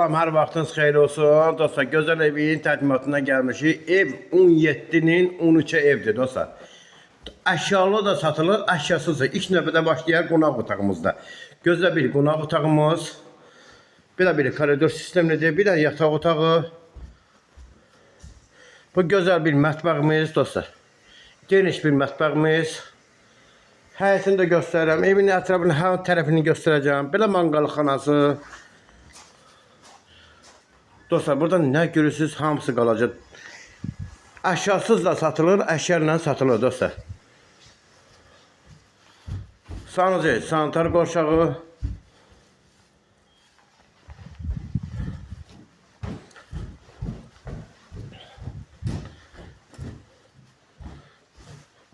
Her vaxtınız xeyir olsun. Dostlar, Gözəl evin təqdimatına gəlmişik. Ev 17-nin 13-ə evdir dostlar. Əşyalı da satılır, əşyasız da. İlk növbədə başlayar qonaq otağımızda. Gözəl bir qonaq otağımız. Bir de koridor sistemlidir. Bir de yataq otağı. Bu gözəl bir mətbəximiz dostlar. Geniş bir mətbəximiz. Həyətini də göstərirəm. Evin ətrafını, hər tərəfini göstərəcəm. Belə manqalxanası. Dostlar, burada ne görürsünüz hamısı qalacaq. Əşyasız da satılır, əşyayla satılır dostlar. Sanuzey, sanitar qovşağı.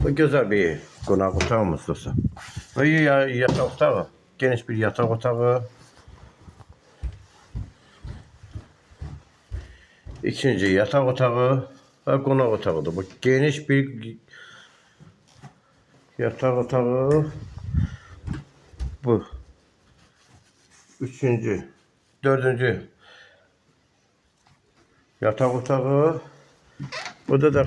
Bu güzel bir qonaq otağımız dostlar. Bu yataq otağı, geniş bir yataq otağı. İkinci yataq otağı ve qonaq otağıdır. Bu geniş bir yataq otağı. Bu üçüncü, dördüncü yataq otağı. Burada da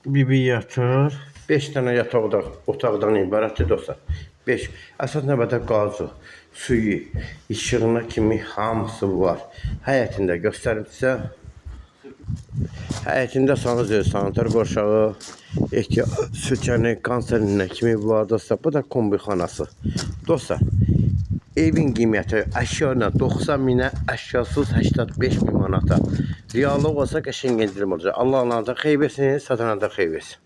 bibi yatır. 5 tane yataq otaqdan ibarətdir dostlar. 5. Əsas növbədə qazı, suyu, işığına kimi hamısı var. Həyətində göstərim sizə. Həyətində sanitar qovşağı, sütçəni, konservinə kimi var dostlar. Bu da kombixanası. Dostlar, evin qiyməti əşyayla 90 minə, əşyasız 85 min manata. Reallıq olsa qəşəng endirim olacaq. Allah da xeyir versin, satana da xeyir versin.